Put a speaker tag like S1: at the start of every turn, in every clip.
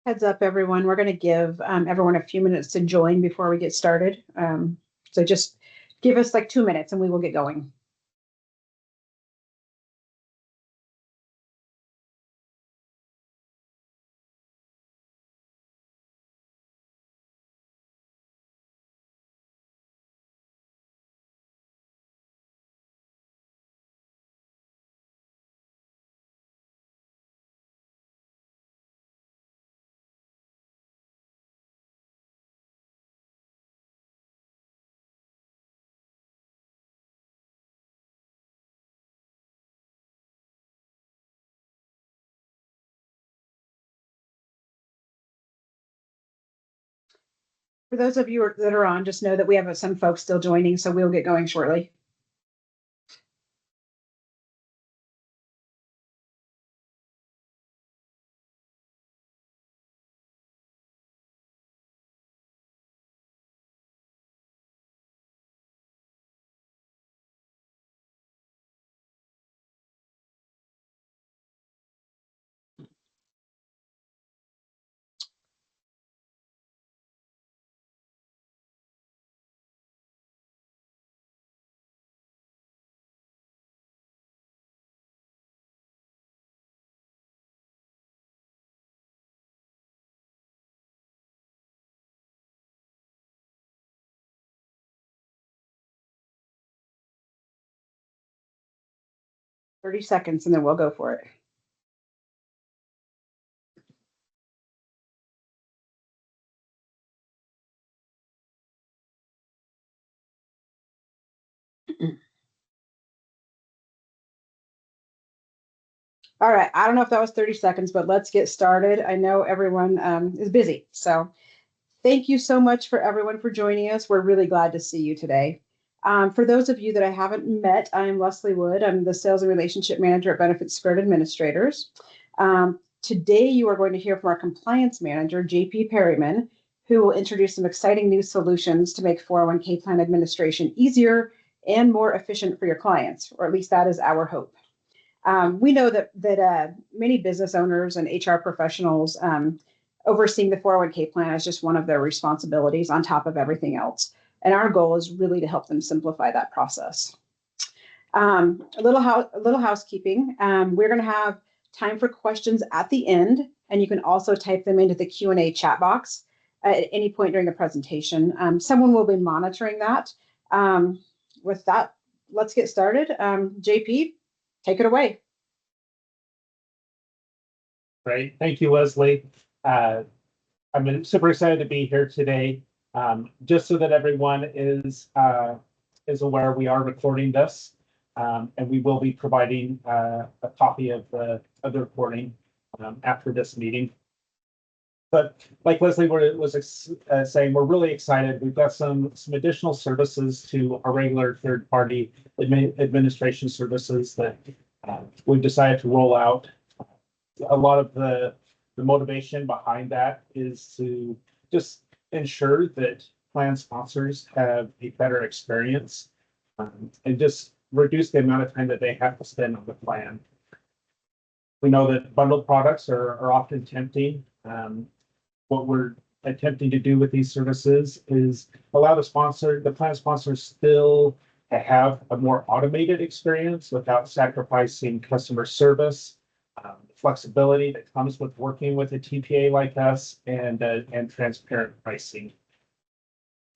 S1: Heads up, everyone. We're going to give everyone a few minutes to join before we get started. So just give us like 2 minutes and we will get going. For those of you that are on, just know that we have some folks still joining, so we'll get going shortly. Thirty seconds and then we'll go for it. All right. I don't know if that was 30 seconds, but let's get started. I know everyone is busy. So thank you so much for everyone for joining us. We're really glad to see you today. For those of you that I haven't met, I'm Leslie Wood. I'm the Sales and Relationship Manager at Benefits Spirit Administrators. Today, you are going to hear from our Compliance Manager, JP Perryman, who will introduce some exciting new solutions to make 401k plan administration easier and more efficient for your clients, or at least that is our hope. We know that many business owners and HR professionals overseeing the 401k plan is just one of their responsibilities on top of everything else. And our goal is really to help them simplify that process. A little housekeeping. We're going to have time for questions at the end, and you can also type them into the Q&A chat box at any point during the presentation. Someone will be monitoring that. With that, let's get started. JP, take it away.
S2: Great. Thank you, Leslie. I'm super excited to be here today. Just so that everyone is aware, we are recording this, and we will be providing a copy of the recording after this meeting. But like Leslie was saying, we're really excited. We've got some additional services to our regular third-party administration services that we've decided to roll out. A lot of the motivation behind that is to just ensure that plan sponsors have a better experience and just reduce the amount of time that they have to spend on the plan. We know that bundled products are often tempting. What we're attempting to do with these services is allow the plan sponsor still to have a more automated experience without sacrificing customer service, flexibility that comes with working with a TPA like us, and transparent pricing.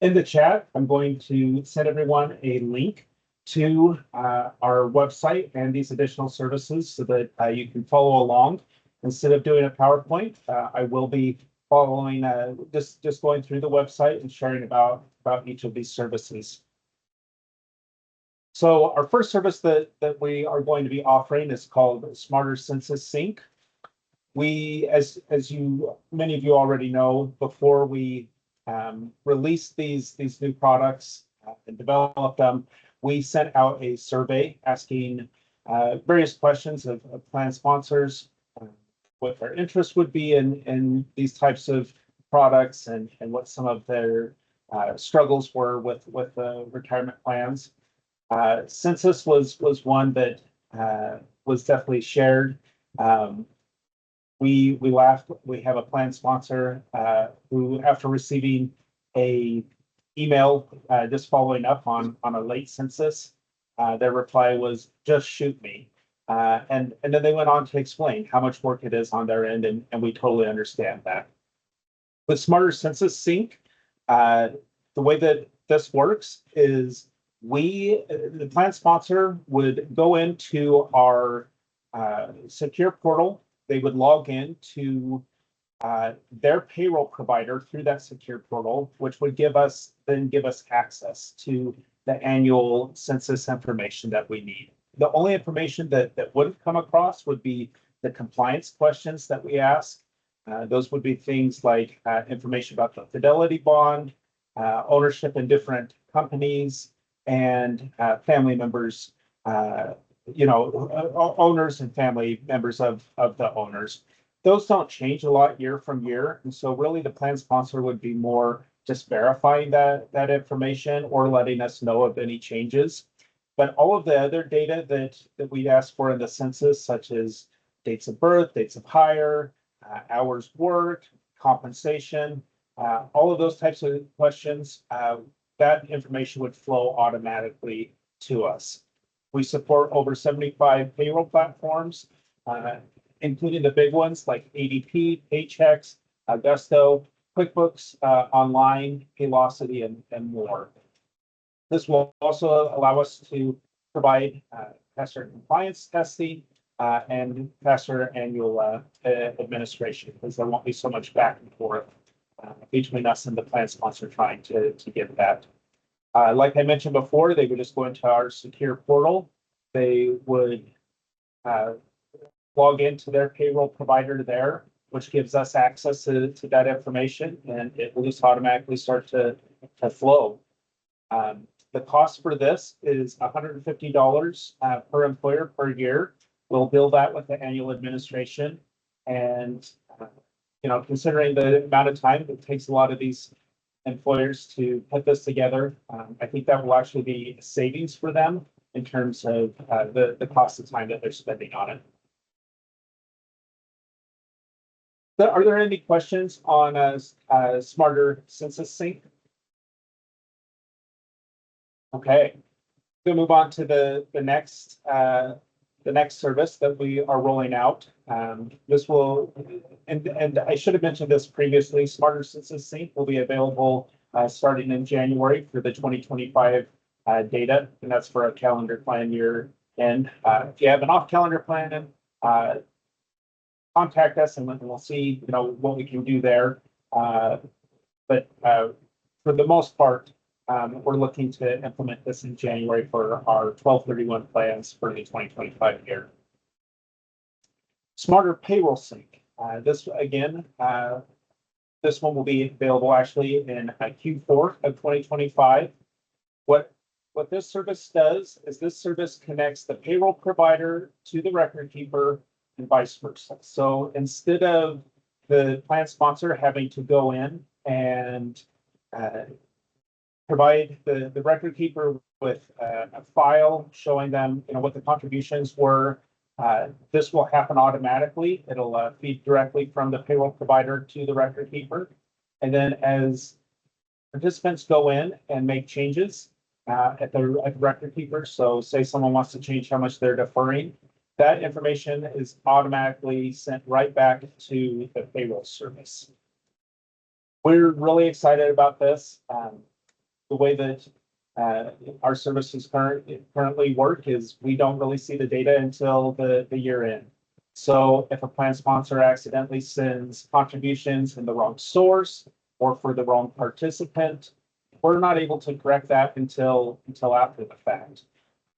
S2: In the chat, I'm going to send everyone a link to our website and these additional services so that you can follow along. Instead of doing a PowerPoint, I will be following, just going through the website and sharing about each of these services. So our first service that we are going to be offering is called Smarter Census Sync. We, as many of you already know, before we released these new products and developed them, we sent out a survey asking various questions of plan sponsors, what their interest would be in these types of products and what some of their struggles were with retirement plans. Census was one that was definitely shared. We laughed. We have a plan sponsor who, after receiving a email just following up on a late census, their reply was, "Just shoot me." And then they went on to explain how much work it is on their end, and we totally understand that. With Smarter Census Sync, the way that this works is the plan sponsor would go into our secure portal. They would log in to their payroll provider through that secure portal, which would give us access to the annual census information that we need. The only information that wouldn't come across would be the compliance questions that we ask. Those would be things like information about the fidelity bond, ownership in different companies, and family members, owners and family members of the owners. Those don't change a lot year from year. And so really the plan sponsor would be more just verifying that information or letting us know of any changes. But all of the other data that we'd ask for in the census, such as dates of birth, dates of hire, hours worked, compensation, all of those types of questions, that information would flow automatically to us. We support over 75 payroll platforms, including the big ones like ADP, Paychex, Augusto, QuickBooks Online, Paylocity, and more. This will also allow us to provide faster compliance testing and faster annual administration, because there won't be so much back and forth between us and the plan sponsor trying to get that. Like I mentioned before, they would just go into our secure portal. They would log into their payroll provider there, which gives us access to that information, and it will just automatically start to flow. The cost for this is $150 per employer per year. We'll bill that with the annual administration. And, considering the amount of time it takes a lot of these employers to put this together, I think that will actually be savings for them in terms of the cost of time that they're spending on it. So are there any questions on Smarter Census Sync? Okay, we'll move on to the next service that we are rolling out. This will, and I should have mentioned this previously, Smarter Census Sync will be available starting in January for the 2025 data, and that's for a calendar plan year end. If you have an off calendar plan, contact us and we'll see what we can do there. But for the most part, we're looking to implement this in January for our 12/31 plans for the 2025 year. Smarter Payroll Sync. This one will be available actually in Q4 of 2025. What this service does is this service connects the payroll provider to the record keeper and vice versa. So instead of the plan sponsor having to go in and provide the record keeper with a file showing them what the contributions were, this will happen automatically. It'll feed directly from the payroll provider to the record keeper. And then as participants go in and make changes at the record keeper, so say someone wants to change how much they're deferring, that information is automatically sent right back to the payroll service. We're really excited about this. The way that our services currently work is we don't really see the data until the year end. So if a plan sponsor accidentally sends contributions in the wrong source or for the wrong participant, we're not able to correct that until after the fact.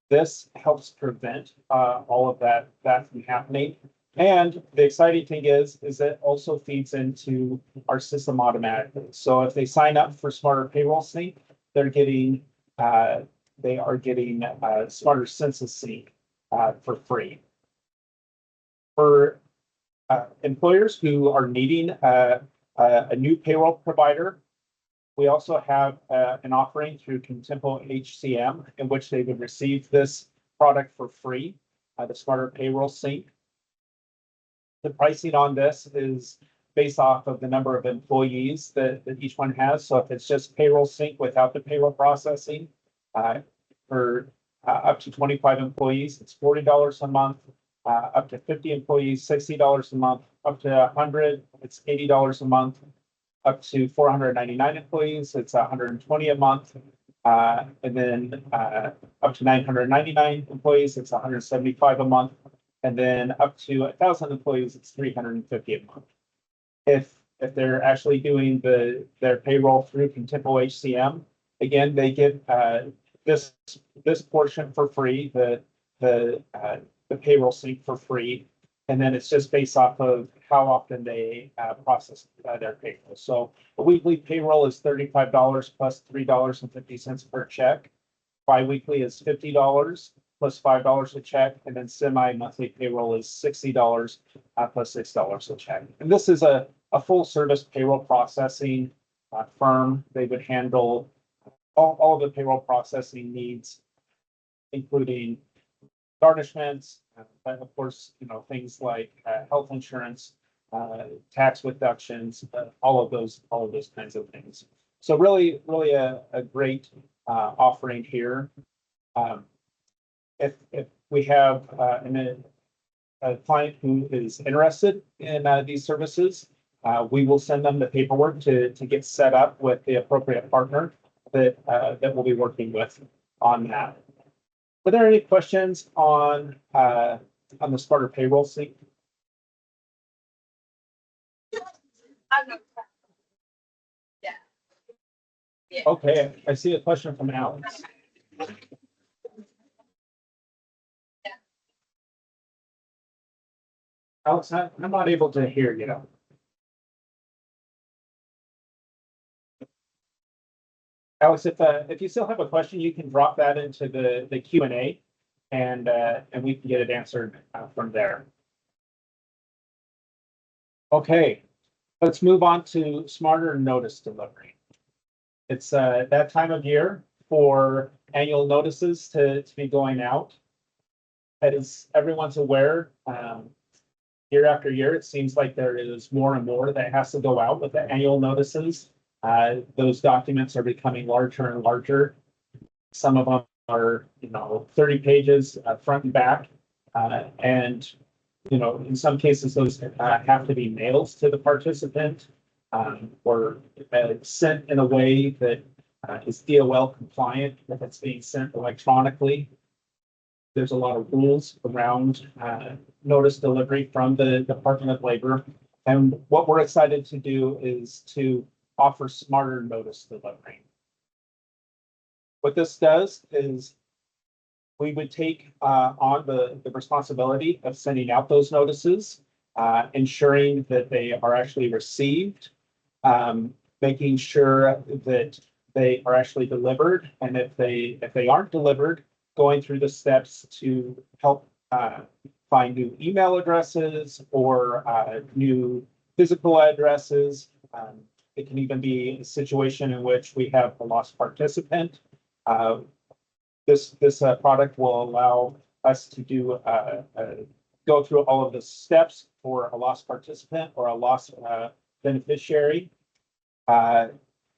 S2: This helps prevent all of that from happening. And the exciting thing is it also feeds into our system automatically. So if they sign up for Smarter Payroll Sync, they are getting Smarter Census Sync for free. For employers who are needing a new payroll provider, we also have an offering through Contempo HCM in which they would receive this product for free, the Smarter Payroll Sync. The pricing on this is based off of the number of employees that each one has. So if it's just payroll sync without the payroll processing, for up to 25 employees, it's $40 a month. Up to 50 employees, $60 a month. Up to 100, it's $80 a month. Up to 499 employees, it's 120 a month. And then up to 999 employees, it's 175 a month. And then up to 1,000 employees, it's 350 a month. If they're actually doing their payroll through Contempo HCM, again, they get this portion for free, the payroll sync for free, and then it's just based off of how often they process their payroll. So a weekly payroll is $35 plus $3.50 per check. Biweekly is $50 plus $5 a check, and then semi-monthly payroll is $60 plus $6 a check. And this is a full service payroll processing firm. They would handle all of the payroll processing needs, including garnishments, and of course, things like health insurance, tax reductions, all of those kinds of things. So really a great offering here. If we have a client who is interested in these services, we will send them the paperwork to get set up with the appropriate partner that we'll be working with on that. Were there any questions on the Smarter Payroll Sync?
S3: Yeah.
S2: Okay, I see a question from Alex. Alex, I'm not able to hear you. Alex, if you still have a question, you can drop that into the Q&A, and we can get it answered from there. Okay, let's move on to Smarter Notice Delivery. It's that time of year for annual notices to be going out. As everyone's aware, year after year, it seems like there is more and more that has to go out with the annual notices. Those documents are becoming larger and larger. Some of them are, 30 pages front and back. And, in some cases, those have to be mailed to the participant or sent in a way that is DOL compliant if it's being sent electronically. There's a lot of rules around notice delivery from the Department of Labor. And what we're excited to do is to offer Smarter Notice Delivery. What this does is we would take on the responsibility of sending out those notices, ensuring that they are actually received, making sure that they are actually delivered. And if they aren't delivered, going through the steps to help find new email addresses or new physical addresses. It can even be a situation in which we have a lost participant. This product will allow us to do go through all of the steps for a lost participant or a lost beneficiary.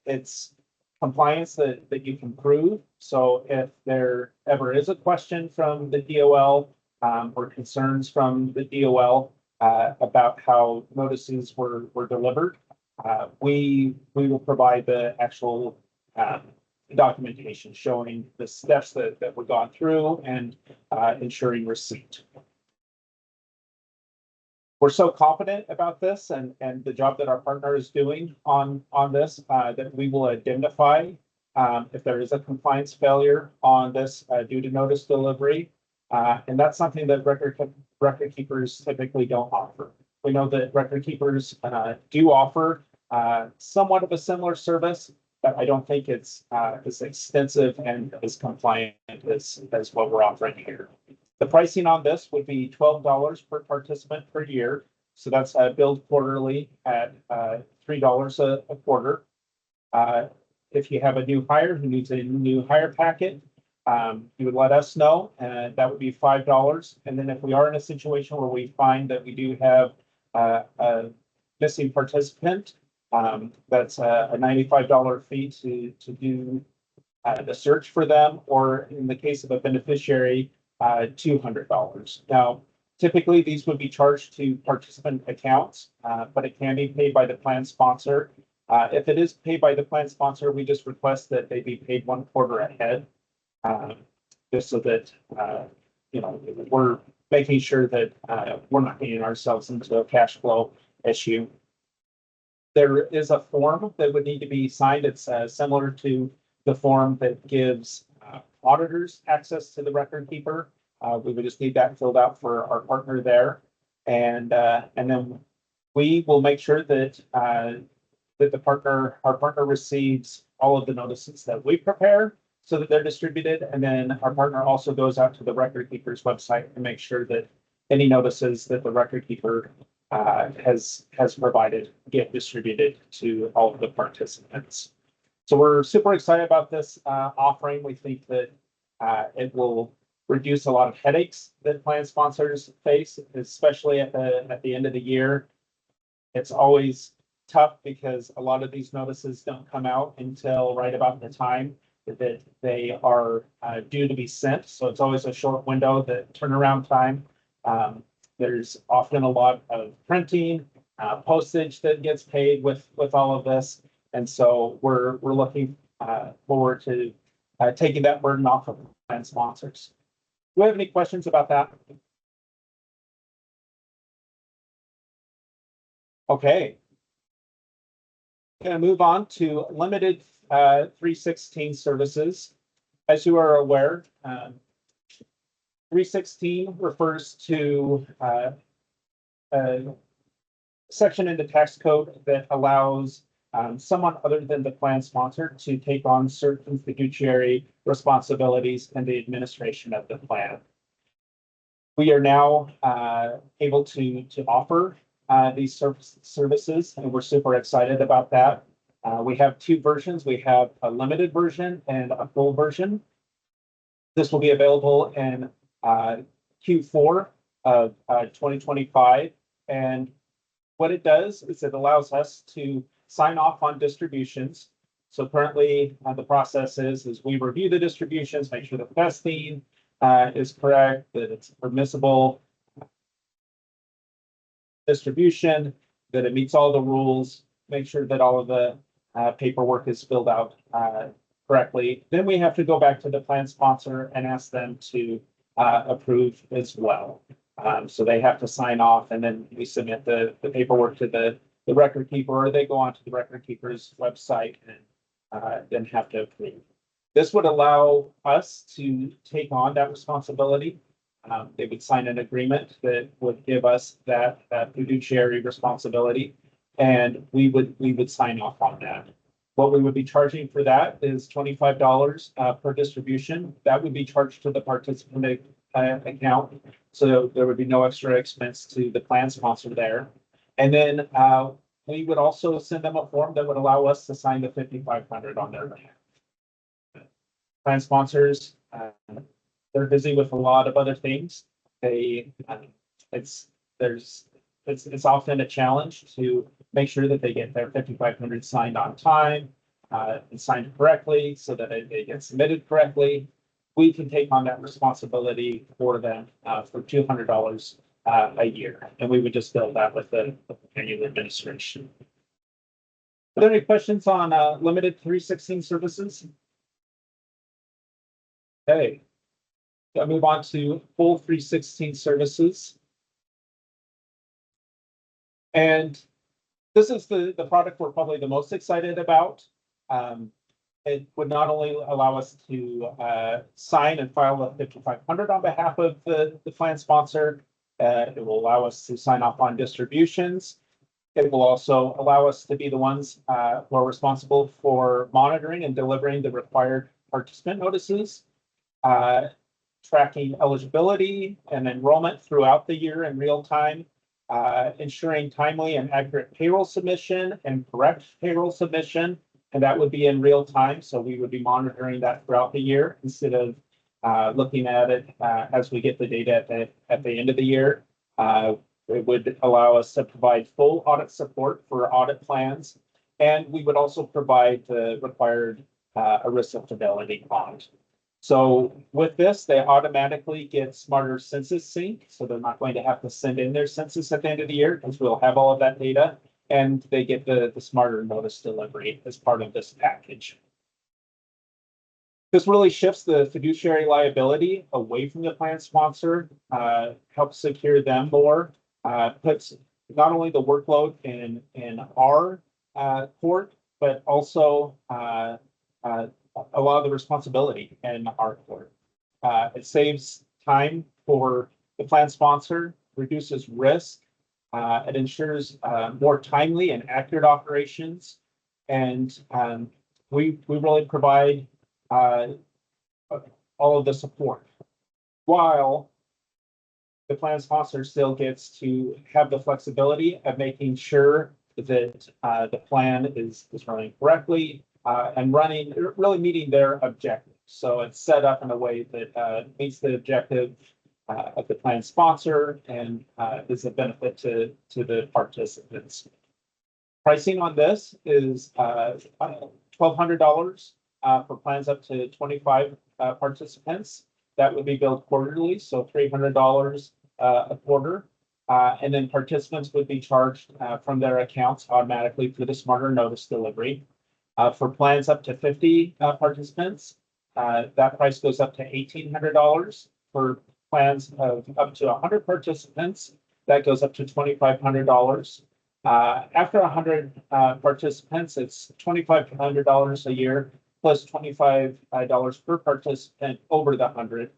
S2: It's compliance that you can prove. So if there ever is a question from the DOL or concerns from the DOL about how notices were delivered, we will provide the actual documentation showing the steps that were gone through and ensuring receipt. We're so confident about this and the job that our partner is doing on this that we will identify if there is a compliance failure on this due to notice delivery. And that's something that record keepers typically don't offer. We know that record keepers do offer somewhat of a similar service, but I don't think it's as extensive and as compliant as what we're offering here. The pricing on this would be $12 per participant per year. So that's billed quarterly at $3 a quarter. If you have a new hire who needs a new hire packet, you would let us know, and that would be $5. And then if we are in a situation where we find that we do have a missing participant, that's a $95 fee to do the search for them, or in the case of a beneficiary, $200. Now, typically these would be charged to participant accounts, but it can be paid by the plan sponsor. If it is paid by the plan sponsor, we just request that they be paid 1 quarter ahead, just so that we're making sure that we're not getting ourselves into a cash flow issue. There is a form that would need to be signed. It's similar to the form that gives auditors access to the record keeper. We would just need that filled out for our partner there. And then we will make sure that our partner receives all of the notices that we prepare so that they're distributed. And then our partner also goes out to the record keeper's website and makes sure that any notices that the record keeper has provided get distributed to all of the participants. So we're super excited about this offering. We think that it will reduce a lot of headaches that plan sponsors face, especially at the end of the year. It's always tough because a lot of these notices don't come out until right about the time that they are due to be sent. So it's always a short window, the turnaround time. There's often a lot of printing, postage that gets paid with all of this. And so we're looking forward to taking that burden off of plan sponsors. Do we have any questions about that? Okay. Going to move on to limited 316 services. As you are aware, 316 refers to a section in the tax code that allows someone other than the plan sponsor to take on certain fiduciary responsibilities in the administration of the plan. We are now able to offer these services, and we're super excited about that. We have 2 versions. We have a limited version and a full version. This will be available in Q4 of 2025. And what it does is it allows us to sign off on distributions. So currently the process is we review the distributions, make sure the vesting is correct, that it's permissible distribution, that it meets all the rules, make sure that all of the paperwork is filled out correctly. Then we have to go back to the plan sponsor and ask them to approve as well. So they have to sign off, and then we submit the paperwork to the record keeper, or they go onto the record keeper's website and then have to approve. This would allow us to take on that responsibility. They would sign an agreement that would give us that fiduciary responsibility, and we would sign off on that. What we would be charging for that is $25 per distribution. That would be charged to the participant account, so there would be no extra expense to the plan sponsor there. And then we would also send them a form that would allow us to sign the 5,500 on their behalf. Plan sponsors, they're busy with a lot of other things. It's often a challenge to make sure that they get their 5,500 signed on time and signed correctly so that they get submitted correctly. We can take on that responsibility for them for $200 a year, and we would just bill that with the annual administration. Are there any questions on limited 316 services? Okay, I'll move on to full 316 services. And this is the product we're probably the most excited about. It would not only allow us to sign and file a 5,500 on behalf of the plan sponsor, it will allow us to sign off on distributions. It will also allow us to be the ones who are responsible for monitoring and delivering the required participant notices, tracking eligibility and enrollment throughout the year in real time, ensuring timely and accurate payroll submission and correct payroll submission. And that would be in real time. So we would be monitoring that throughout the year instead of looking at it as we get the data at the end of the year. It would allow us to provide full audit support for audit plans, and we would also provide the required ERISA fidelity bond. So with this, they automatically get smarter census sync, so they're not going to have to send in their census at the end of the year because we'll have all of that data, and they get the smarter notice delivery as part of this package. This really shifts the fiduciary liability away from the plan sponsor, helps secure them more, puts not only the workload in our court, but also a lot of the responsibility in our court. It saves time for the plan sponsor, reduces risk, it ensures more timely and accurate operations, and we really provide all of the support, while the plan sponsor still gets to have the flexibility of making sure that the plan is running correctly and really meeting their objectives. So it's set up in a way that meets the objective of the plan sponsor and is a benefit to the participants. Pricing on this is $1,200 for plans up to 25 participants. That would be billed quarterly, so $300 a quarter. And then participants would be charged from their accounts automatically for the smarter notice delivery. For plans up to 50 participants, that price goes up to $1,800. For plans of up to 100 participants, that goes up to $2,500. After 100 participants, it's $2,500 a year plus $25 per participant over the 100.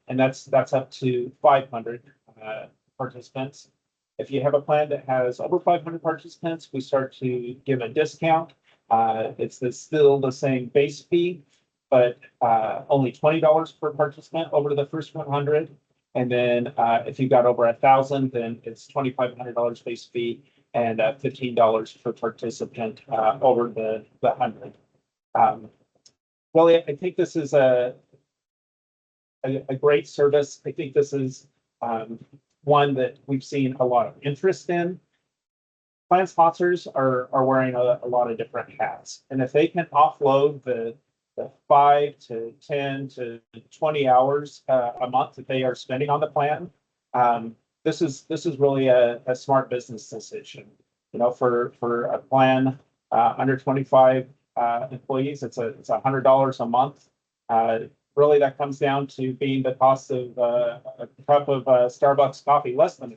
S2: And that's up to 500 participants. If you have a plan that has over 500 participants, we start to give a discount. It's still the same base fee, but only $20 per participant over the first 100. And then if you've got over 1,000, then it's $2,500 base fee and $15 per participant over the 100. Well, I think this is a great service. I think this is one that we've seen a lot of interest in. Plan sponsors are wearing a lot of different hats, and if they can offload the 5 to 10 to 20 hours a month that they are spending on the plan, this is really a smart business decision. You know, for a plan under 25 employees, it's $100 a month. Really, that comes down to being the cost of a cup of Starbucks coffee, less than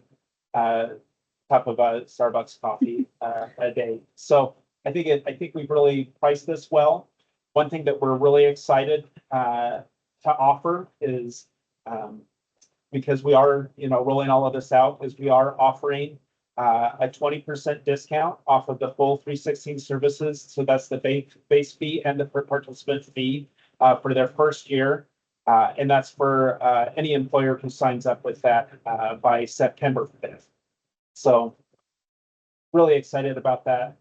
S2: a cup of Starbucks coffee a day. So I think we've really priced this well. One thing that we're really excited to offer is because we are, rolling all of this out, is we are offering a 20% discount off of the full 316 services. So that's the base fee and the per participant fee for their first year. And that's for any employer who signs up with that by September 5th. So really excited about that.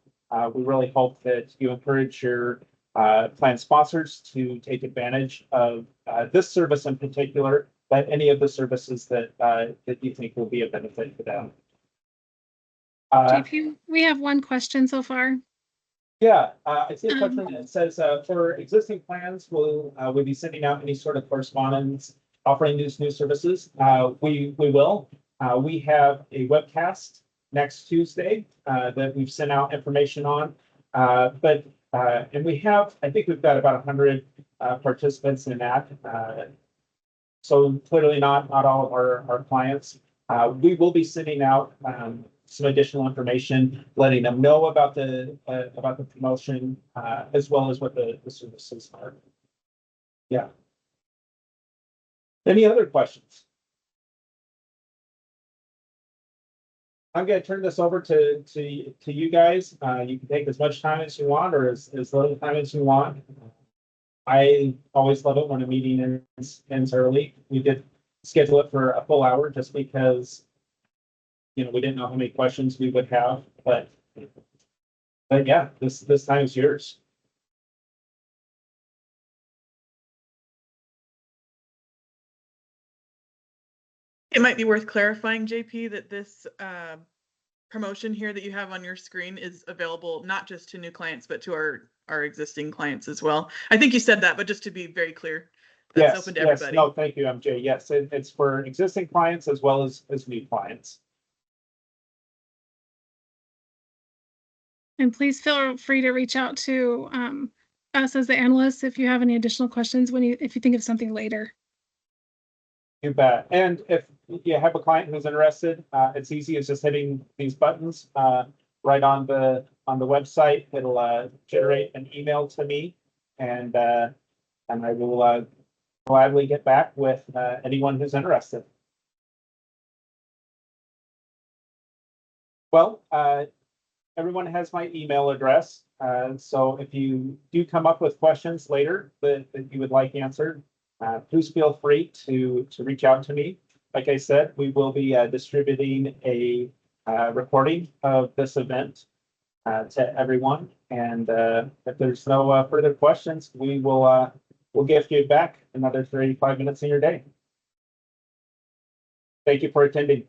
S2: We really hope that you encourage your plan sponsors to take advantage of this service in particular, but any of the services that you think will be a benefit for them.
S3: JP, we have one question so far.
S2: Yeah, I see a question that says, for existing plans, will we be sending out any sort of correspondence offering these new services? We will. We have a webcast next Tuesday that we've sent out information on. And we have, I think we've got about 100 participants in that. So clearly not all of our clients. We will be sending out some additional information, letting them know about the promotion, as well as what the services are. Yeah. Any other questions? I'm going to turn this over to you guys. You can take as much time as you want or as little time as you want. I always love it when a meeting ends early. We did schedule it for a full hour just because we didn't know how many questions we would have, but yeah, this time is yours.
S4: It might be worth clarifying, JP, that this promotion here that you have on your screen is available not just to new clients, but to our existing clients as well. I think you said that, but just to be very clear, that's
S2: Yes,
S4: open to
S2: yes,
S4: everybody.
S2: no, thank you, MJ. Yes, it's for existing clients as well as new clients.
S3: And please feel free to reach out to us as the analysts if you have any additional questions if you think of something later.
S2: You bet. And if you have a client who's interested, it's easy. It's just hitting these buttons right on the website. It'll generate an email to me, and I will gladly get back with anyone who's interested. Well, everyone has my email address. So if you do come up with questions later that you would like answered, please feel free to reach out to me. Like I said, we will be distributing a recording of this event to everyone. And if there's no further questions, we'll gift you back another 35 minutes in your day. Thank you for attending.